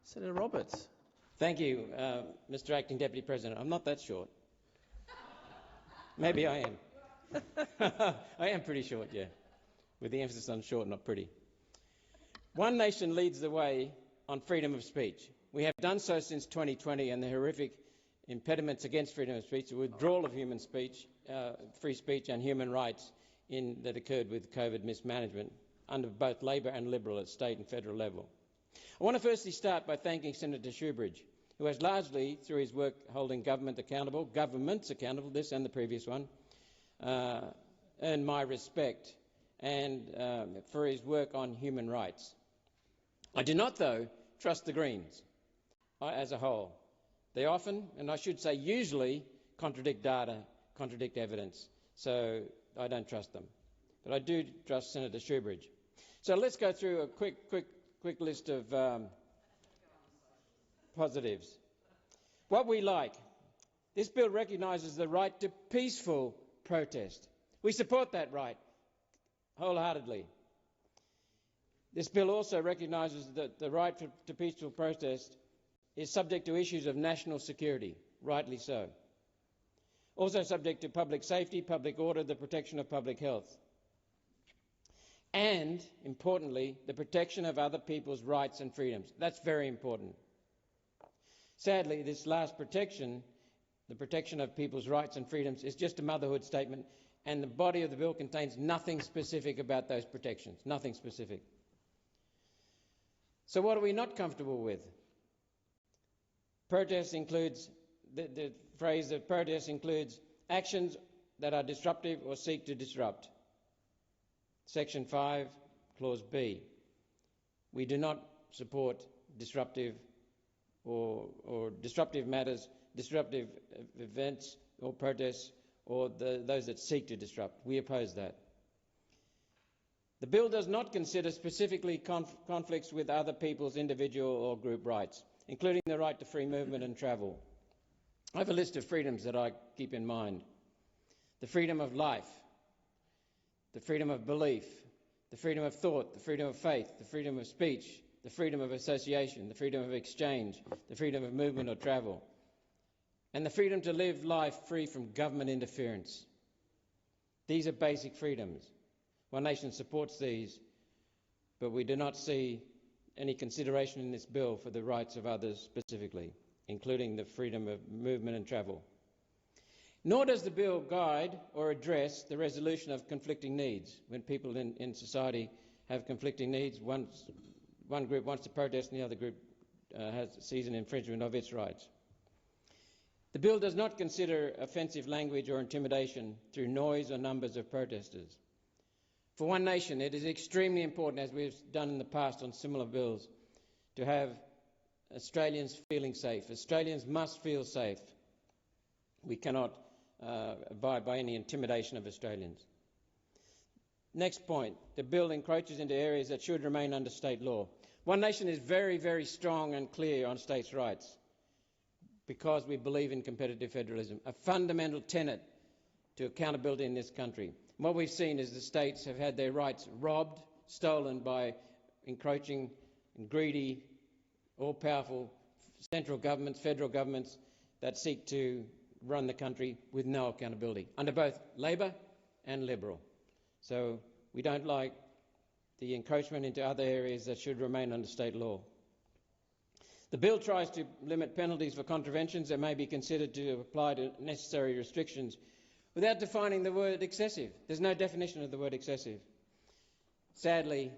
Senator Roberts. Thank you, Mr Acting Deputy President. I'm not that short. Maybe I am. I am pretty short, yeah, with the emphasis on short, not pretty. One nation leads the way on freedom of speech. We have done so since 2020, and the horrific impediments against freedom of speech, the withdrawal of human speech, free speech and human rights that occurred with COVID mismanagement under both Labor and Liberal at state and federal level. I want to firstly start by thanking Senator Shoebridge, who has largely, through his work holding governments accountable, this and the previous one, earned my respect, and for his work on human rights. I do not, though, trust the Greens as a whole. They often, and I should say usually, contradict data, contradict evidence, so I don't trust them. But I do trust Senator Shoebridge. So let's go through a quick list of positives. What we like. This bill recognises the right to peaceful protest. We support that right wholeheartedly. This bill also recognises that the right to peaceful protest is subject to issues of national security, rightly so. Also subject to public safety, public order, the protection of public health. And, importantly, the protection of other people's rights and freedoms. That's very important. Sadly, this last protection, the protection of people's rights and freedoms, is just a motherhood statement, and the body of the bill contains nothing specific about those protections, nothing specific. So what are we not comfortable with? Protest includes, the phrase of protest includes actions that are disruptive or seek to disrupt. Section 5, Clause B. We do not support disruptive or disruptive matters, disruptive events or protests, or those that seek to disrupt. We oppose that. The bill does not consider specifically conflicts with other people's individual or group rights, including the right to free movement and travel. I have a list of freedoms that I keep in mind. The freedom of life, the freedom of belief, the freedom of thought, the freedom of faith, the freedom of speech, the freedom of association, the freedom of exchange, the freedom of movement or travel, and the freedom to live life free from government interference. These are basic freedoms. One Nation supports these, but we do not see any consideration in this bill for the rights of others specifically, including the freedom of movement and travel. Nor does the bill guide or address the resolution of conflicting needs. When people in society have conflicting needs, one group wants to protest and the other group sees an infringement of its rights. The bill does not consider offensive language or intimidation through noise or numbers of protesters. For One Nation, it is extremely important, as we've done in the past on similar bills, to have Australians feeling safe. Australians must feel safe. We cannot abide by any intimidation of Australians. Next point, the bill encroaches into areas that should remain under state law. One Nation is very, very strong and clear on states' rights because we believe in competitive federalism, a fundamental tenet to accountability in this country. And what we've seen is the states have had their rights robbed, stolen by encroaching and greedy, all-powerful central governments, federal governments that seek to run the country with no accountability, under both Labor and Liberal. So we don't like the encroachment into other areas that should remain under state law. The bill tries to limit penalties for contraventions that may be considered to apply to necessary restrictions without defining the word excessive. There's no definition of the word excessive. Sadly,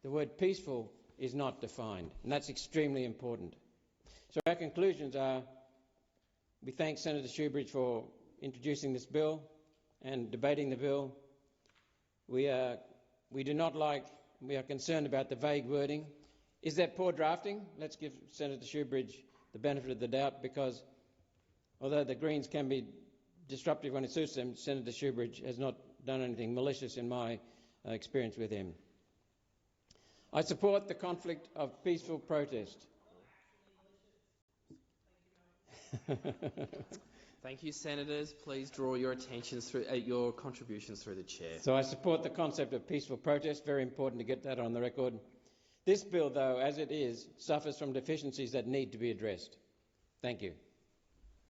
the word peaceful is not defined, and that's extremely important. So our conclusions are: we thank Senator Shoebridge for introducing this bill and debating the bill. We do not like, we are concerned about the vague wording. Is that poor drafting? Let's give Senator Shoebridge the benefit of the doubt, because although the Greens can be disruptive when it suits them, Senator Shoebridge has not done anything malicious in my experience with him. I support the conflict of peaceful protest. Thank you, Senators. Please draw your attentions through your contributions through the chair. So I support the concept of peaceful protest. Very important to get that on the record. This bill, though, as it is, suffers from deficiencies that need to be addressed. Thank you.